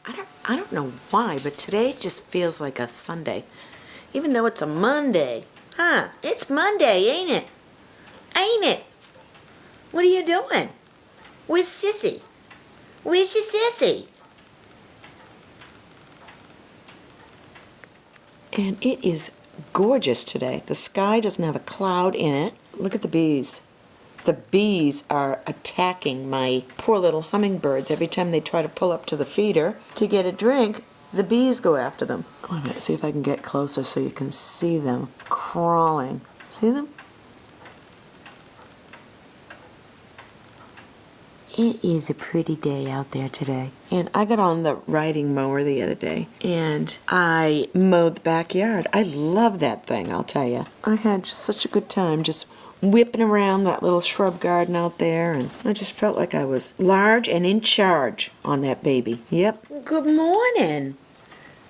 And I don't know why, but today just feels like a Sunday. Even though it's a Monday. Huh, it's Monday, ain't it? Ain't it? What are you doing? Where's Sissy? Where's your Sissy? And it is gorgeous today. The sky doesn't have a cloud in it. Look at the bees. The bees are attacking my poor little hummingbirds. Every time they try to pull up to the feeder to get a drink, the bees go after them. I'm going to see if I can get closer so you can see them crawling. See them? It is a pretty day out there today. And I got on the riding mower the other day and I mowed the backyard. I love that thing, I'll tell you. I had just such a good time just whipping around that little shrub garden out there, and I just felt like I was large and in charge on that baby. Yep. Good morning.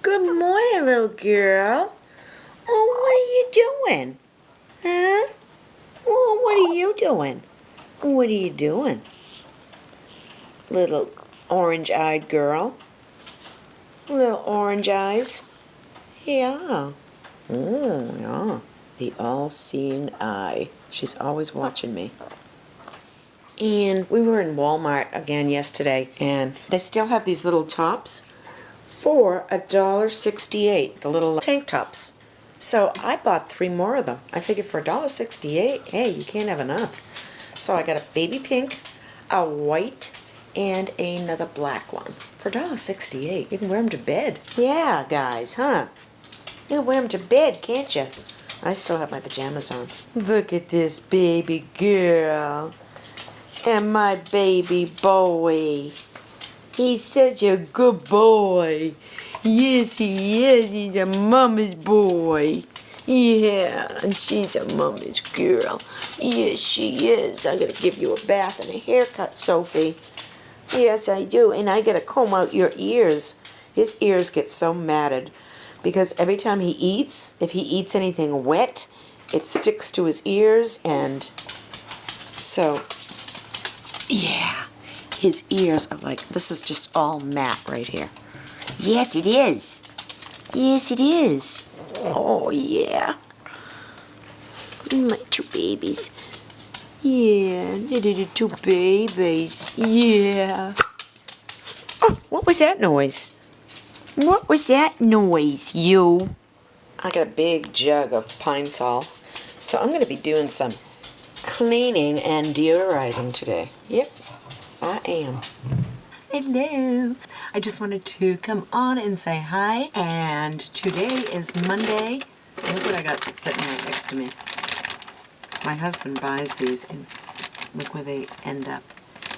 Good morning, little girl. Oh, what are you doing? Huh? Oh, what are you doing? What are you doing? Little orange-eyed girl. Little orange eyes. Yeah. Oh, yeah. The all-seeing eye. She's always watching me. And we were in Walmart again yesterday, and they still have these little tops for $1.68, the little tank tops. So I bought 3 more of them. I figured for $1.68, hey, you can't have enough. So I got a baby pink, a white, and another black one. For $1.68, you can wear them to bed. Yeah, guys, huh? You can wear them to bed, can't you? I still have my pajamas on. Look at this baby girl. And my baby boy. He's such a good boy. Yes, he is. He's a mama's boy. Yeah, and she's a mama's girl. Yes, she is. I gotta give you a bath and a haircut, Sophie. Yes, I do. And I gotta comb out your ears. His ears get so matted. Because every time he eats, if he eats anything wet, it sticks to his ears, and so, yeah, his ears are like, this is just all matte right here. Yes, it is. Yes, it is. Oh, yeah. My 2 babies. Yeah, the 2 babies. Yeah. Oh, what was that noise? What was that noise, you? I got a big jug of Pine Sol, so I'm going to be doing some cleaning and deodorizing today. Yep, I am. Hello. I just wanted to come on and say hi, and today is Monday. Look what I got sitting right next to me. My husband buys these, and look where they end up.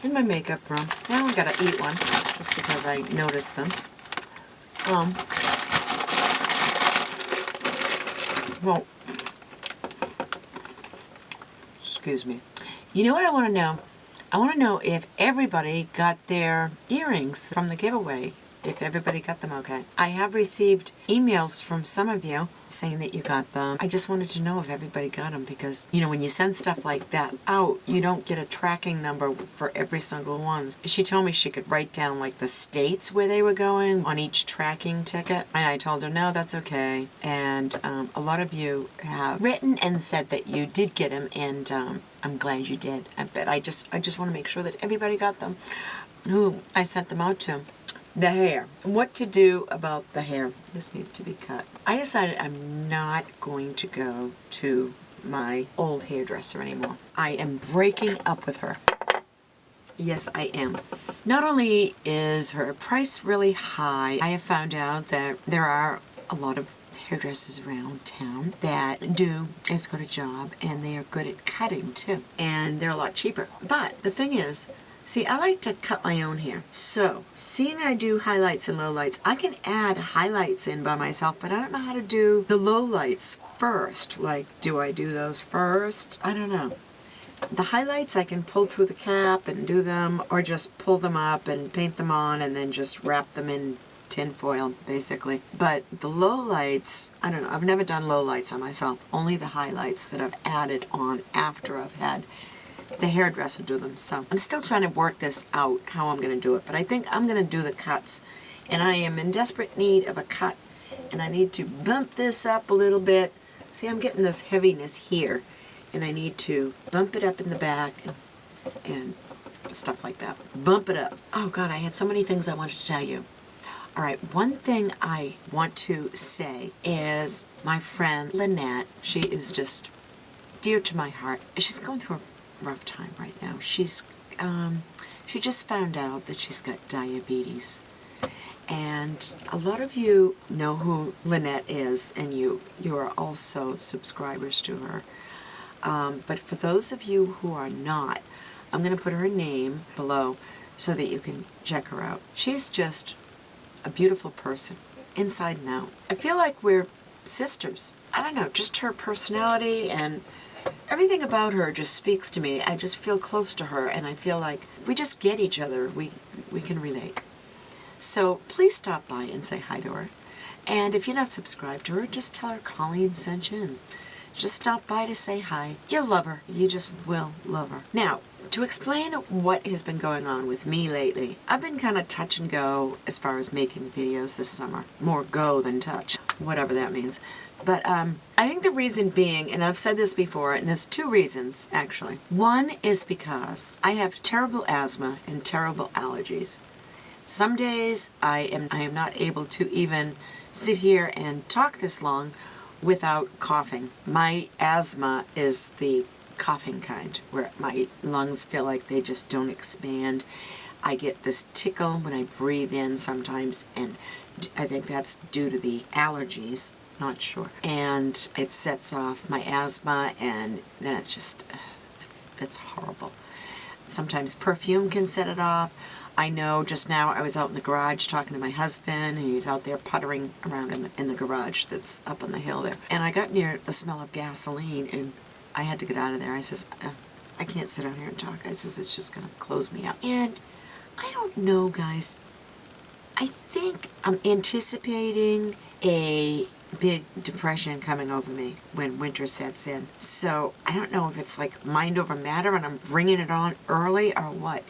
In my makeup room. Now I gotta eat one, just because I noticed them. Well, excuse me. You know what I want to know? I want to know if everybody got their earrings from the giveaway. If everybody got them okay. I have received emails from some of you saying that you got them. I just wanted to know if everybody got them because, you know, when you send stuff like that out, you don't get a tracking number for every single one. She told me she could write down like the states where they were going on each tracking ticket. And I told her, no, that's okay. And a lot of you have written and said that you did get them, and I'm glad you did. But I just want to make sure that everybody got them who I sent them out to. The hair. What to do about the hair. This needs to be cut. I decided I'm not going to go to my old hairdresser anymore. I am breaking up with her. Yes, I am. Not only is her price really high, I have found out that there are a lot of hairdressers around town that do as good a job, and they are good at cutting too. And they're a lot cheaper. But the thing is, see, I like to cut my own hair. So, seeing I do highlights and lowlights, I can add highlights in by myself, but I don't know how to do the lowlights first. Like, do I do those first? I don't know. The highlights I can pull through the cap and do them, or just pull them up and paint them on and then just wrap them in tin foil, basically. But the lowlights, I don't know. I've never done lowlights on myself. Only the highlights that I've added on after I've had the hairdresser do them. So I'm still trying to work this out, how I'm going to do it. But I think I'm going to do the cuts and I am in desperate need of a cut, and I need to bump this up a little bit. See, I'm getting this heaviness here, and I need to bump it up in the back and stuff like that. Bump it up. Oh God, I had so many things I wanted to tell you. All right, one thing I want to say is my friend Lynette, she is just dear to my heart. She's going through a rough time right now. She just found out that she's got diabetes. And a lot of you know who Lynette is, and you are also subscribers to her. But for those of you who are not, I'm going to put her name below so that you can check her out. She's just a beautiful person, inside and out. I feel like we're sisters. I don't know, just her personality and everything about her just speaks to me. I just feel close to her, and I feel like we just get each other. We can relate. So please stop by and say hi to her. And if you're not subscribed to her, just tell her Colleen sent you in. Just stop by to say hi. You'll love her. You just will love her. Now, to explain what has been going on with me lately, I've been kind of touch and go as far as making videos this summer. More go than touch, whatever that means. But I think the reason being, and I've said this before, and there's two reasons actually. One is because I have terrible asthma and terrible allergies. Some days I am not able to even sit here and talk this long without coughing. My asthma is the coughing kind, where my lungs feel like they just don't expand. I get this tickle when I breathe in sometimes, and I think that's due to the allergies, not sure. And it sets off my asthma, and then it's just, it's horrible. Sometimes perfume can set it off. I know just now I was out in the garage talking to my husband, and he's out there puttering around in the garage that's up on the hill there. And I got near the smell of gasoline, and I had to get out of there. I says, I can't sit out here and talk. I says, it's just going to close me up. And I don't know, guys. I think I'm anticipating a big depression coming over me when winter sets in. So I don't know if it's like mind over matter and I'm bringing it on early or what.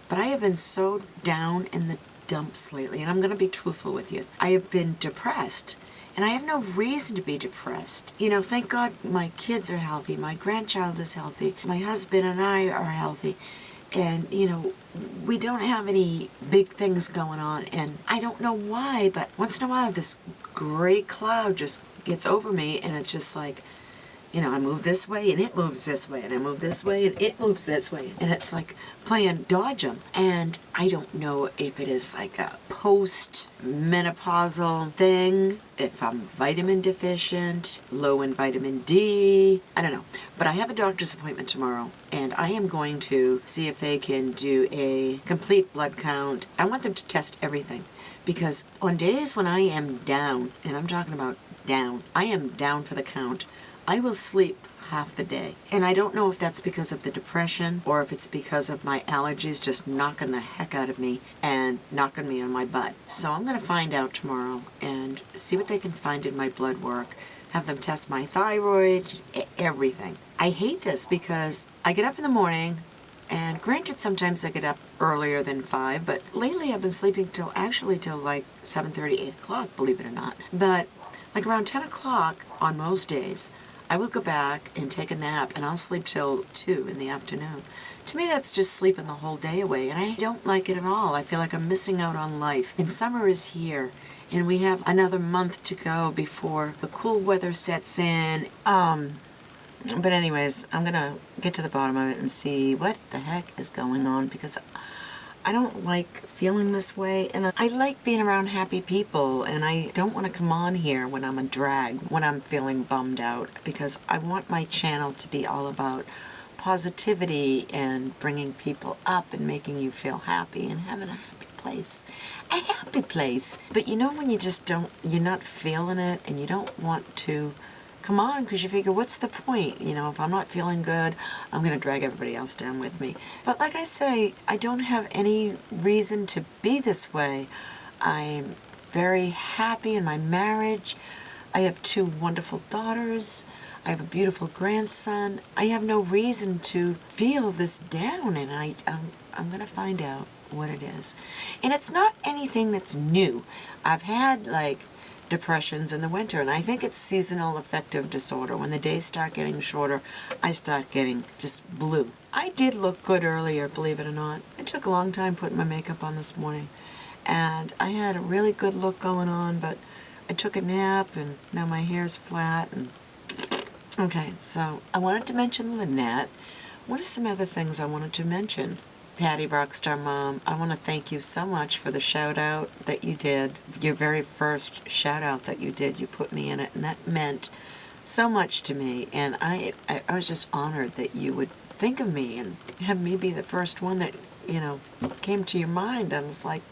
But I have been so down in the dumps lately, and I'm going to be truthful with you. I have been depressed, and I have no reason to be depressed. You know, thank God my kids are healthy, my grandchild is healthy, my husband and I are healthy, and, you know, we don't have any big things going on, and I don't know why, but once in a while this gray cloud just gets over me, and it's just like, you know, I move this way and it moves this way, and I move this way and it moves this way. And it's like playing dodge 'em. And I don't know if it is like a post-menopausal thing, if I'm vitamin deficient, low in vitamin D, I don't know. But I have a doctor's appointment tomorrow, and I am going to see if they can do a complete blood count. I want them to test everything. Because on days when I am down, and I'm talking about down, I am down for the count, I will sleep half the day. And I don't know if that's because of the depression or if it's because of my allergies just knocking the heck out of me and knocking me on my butt. So I'm going to find out tomorrow and see what they can find in my blood work, have them test my thyroid, everything. I hate this because I get up in the morning, and granted sometimes I get up earlier than 5, but lately I've been sleeping till like 7:30, 8 o'clock, believe it or not. But like around 10 o'clock on most days, I will go back and take a nap, and I'll sleep till 2 in the afternoon. To me, that's just sleeping the whole day away, and I don't like it at all. I feel like I'm missing out on life. And summer is here, and we have another month to go before the cool weather sets in. But anyways, I'm going to get to the bottom of it and see what the heck is going on, because I don't like feeling this way, and I like being around happy people, and I don't want to come on here when I'm a drag, when I'm feeling bummed out, because I want my channel to be all about positivity and bringing people up and making you feel happy and having a happy place. A happy place. But you know when you just don't, you're not feeling it, and you don't want to come on, because you figure, what's the point? You know, if I'm not feeling good, I'm going to drag everybody else down with me. But like I say, I don't have any reason to be this way. I'm very happy in my marriage. I have 2 wonderful daughters. I have a beautiful grandson. I have no reason to feel this down, and I'm going to find out. what it is. And it's not anything that's new. I've had like depressions in the winter, and I think it's seasonal affective disorder. When the days start getting shorter, I start getting just blue. I did look good earlier, believe it or not. It took a long time putting my makeup on this morning, and I had a really good look going on, but I took a nap and now my hair's flat. And okay, so I wanted to mention Lynette. What are some other things I wanted to mention? Patty Rockstar Mom, I want to thank you so much for the shout out that you did. Your very first shout out that you did, you put me in it, and that meant so much to me. And I was just honored that you would think of me and have me be the first one that, you know, came to your mind. And it's like,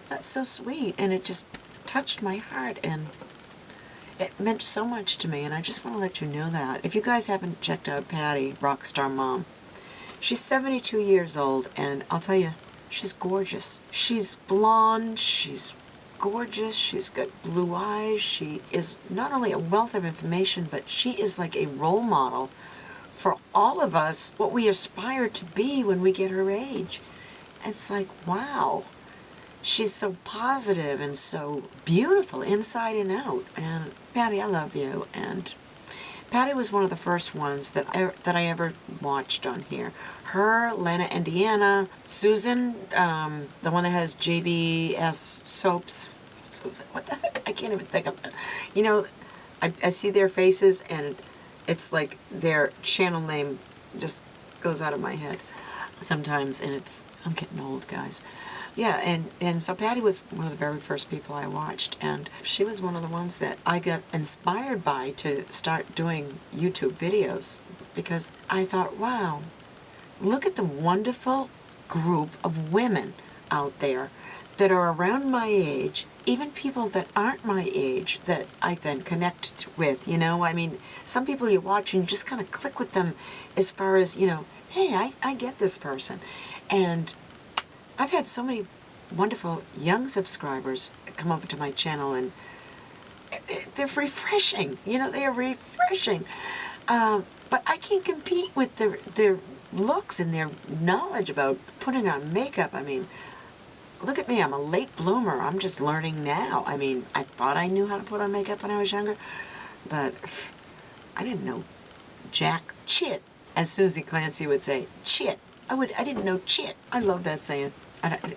that's so sweet. And it just touched my heart, and it meant so much to me. And I just want to let you know that. If you guys haven't checked out Patty Rockstar Mom, she's 72 years old, and I'll tell you, she's gorgeous. She's blonde, she's gorgeous, she's got blue eyes. She is not only a wealth of information, but she is like a role model for all of us, what we aspire to be when we get her age. It's like, wow. She's so positive and so beautiful inside and out. And Patty, I love you. And Patty was one of the first ones that I ever watched on here. Her, Lana Indiana, Susan, the one that has JBS soaps. Susan, what the heck? I can't even think of that. You know, I see their faces, and it's like their channel name just goes out of my head sometimes, and I'm getting old, guys. Yeah, and so Patty was one of the very first people I watched, and she was one of the ones that I got inspired by to start doing YouTube videos, because I thought, wow, look at the wonderful group of women out there that are around my age, even people that aren't my age that I then connect with, you know? I mean, some people you watch and you just kind of click with them as far as, you know, hey, I get this person. And I've had so many wonderful young subscribers come over to my channel, and they're refreshing. You know, they are refreshing. But I can't compete with their looks and their knowledge about putting on makeup. I mean, look at me. I'm a late bloomer. I'm just learning now. I mean, I thought I knew how to put on makeup when I was younger, but I didn't know jack chit, as Susie Clancy would say, chit. I didn't know chit. I love that saying.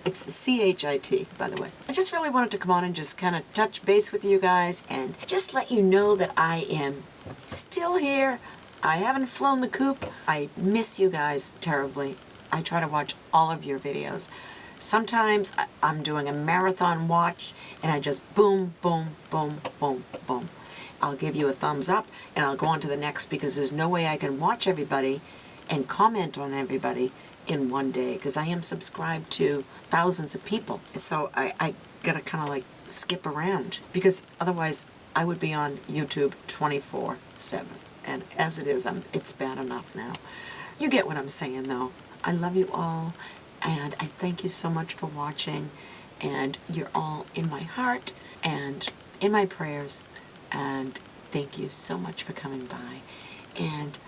It's C-H-I-T, by the way. I just really wanted to come on and just kind of touch base with you guys and just let you know that I am still here. I haven't flown the coop. I miss you guys terribly. I try to watch all of your videos. Sometimes I'm doing a marathon watch, and I just boom, boom, boom, boom, boom. I'll give you a thumbs up, and I'll go on to the next, because there's no way I can watch everybody and comment on everybody in one day, because I am subscribed to thousands of people. So I gotta kind of like skip around, because otherwise I would be on YouTube 24/7. And as it is, it's bad enough now. You get what I'm saying, though. I love you all, and I thank you so much for watching, and you're all in my heart and in my prayers, and thank you so much for coming by. And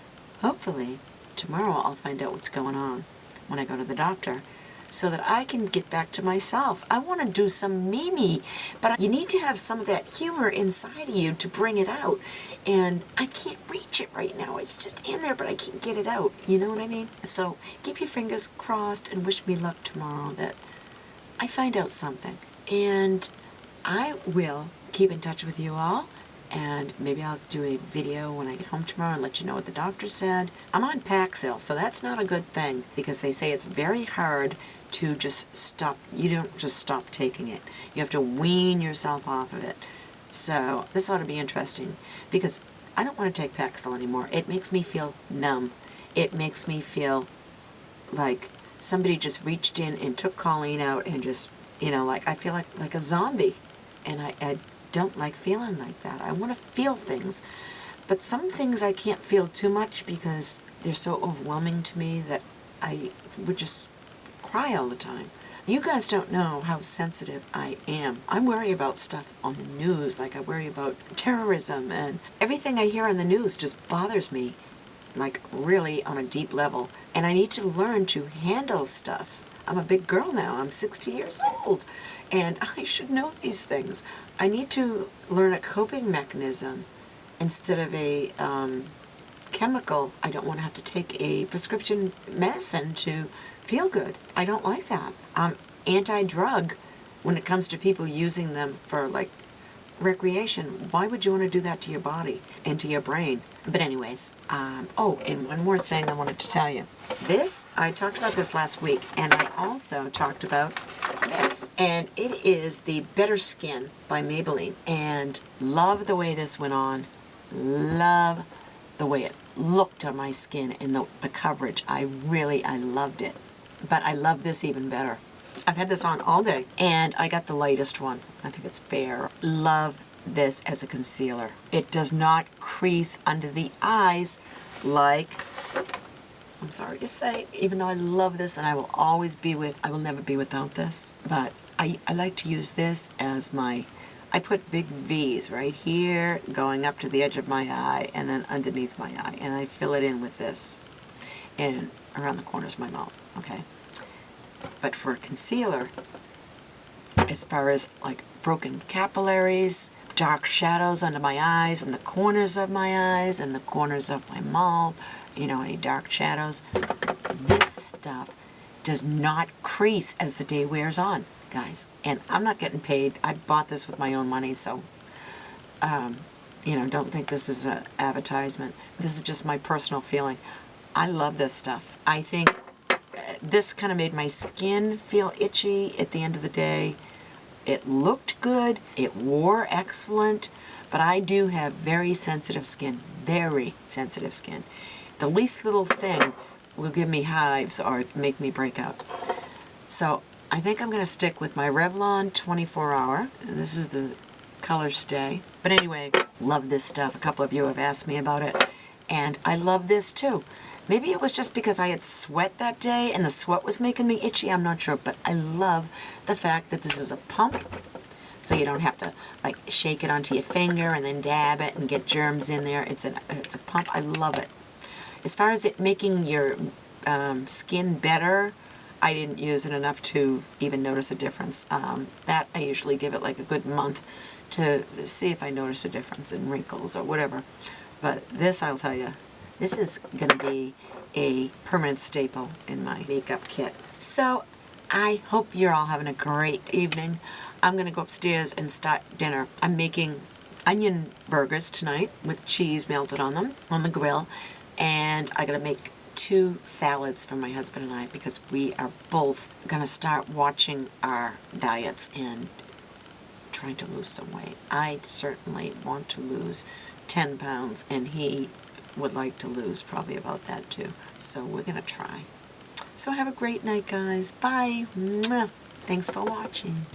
hopefully tomorrow I'll find out what's going on when I go to the doctor, so that I can get back to myself. I want to do some Mimi, but you need to have some of that humor inside of you to bring it out. And I can't reach it right now. It's just in there, but I can't get it out. You know what I mean? So keep your fingers crossed and wish me luck tomorrow that I find out something. And I will keep in touch with you all. And maybe I'll do a video when I get home tomorrow and let you know what the doctor said. I'm on Paxil, so that's not a good thing, because they say it's very hard to just stop. You don't just stop taking it. You have to wean yourself off of it. So this ought to be interesting, because I don't want to take Paxil anymore. It makes me feel numb. It makes me feel like somebody just reached in and took Colleen out and just, you know, like I feel like a zombie. And I don't like feeling like that. I want to feel things, but some things I can't feel too much, because they're so overwhelming to me that I would just cry all the time. You guys don't know how sensitive I am. I worry about stuff on the news, like I worry about terrorism, and everything I hear on the news just bothers me, like really on a deep level. And I need to learn to handle stuff I'm a big girl now. I'm 60 years old, and I should know these things. I need to learn a coping mechanism instead of a chemical. I don't want to have to take a prescription medicine to feel good. I don't like that. I'm anti-drug when it comes to people using them for like recreation. Why would you want to do that to your body and to your brain? But anyways, oh, and one more thing I wanted to tell you. This, I talked about this last week, and I also talked about this. And it is the Better Skin by Maybelline. And love the way this went on. Love the way it looked on my skin and the coverage. I loved it. But I love this even better. I've had this on all day, and I got the lightest one. I think it's fair. Love this as a concealer. It does not crease under the eyes like, I'm sorry to say, even though I love this and I will never be without this, but I like to use this as I put big V's right here going up to the edge of my eye and then underneath my eye, and I fill it in with this and around the corners of my mouth, okay? But for a concealer, as far as like broken capillaries, dark shadows under my eyes and the corners of my eyes and the corners of my mouth, you know, any dark shadows, this stuff does not crease as the day wears on, guys. And I'm not getting paid. I bought this with my own money, so, you know, don't think this is an advertisement. This is just my personal feeling. I love this stuff. I think this kind of made my skin feel itchy at the end of the day. It looked good. It wore excellent. But I do have very sensitive skin. Very sensitive skin. The least little thing will give me hives or make me break out. So I think I'm going to stick with my Revlon 24 Hour. And this is the Color Stay. But anyway, love this stuff. A couple of you have asked me about it. And I love this too. Maybe it was just because I had sweat that day and the sweat was making me itchy, I'm not sure, but I love the fact that this is a pump, so you don't have to like shake it onto your finger and then dab it and get germs in there. It's a pump. I love it. As far as it making your skin better, I didn't use it enough to even notice a difference. That I usually give it like a good month to see if I notice a difference in wrinkles or whatever. But this, I'll tell you, this is going to be a permanent staple in my makeup kit. So I hope you're all having a great evening. I'm going to go upstairs and start dinner. I'm making onion burgers tonight with cheese melted on them on the grill. And I'm going to make 2 salads for my husband and I because we are both going to start watching our diets and trying to lose some weight. I certainly want to lose 10 pounds, and he would like to lose probably about that too. So we're going to try. So have a great night, guys. Bye. Mwah. Thanks for watching.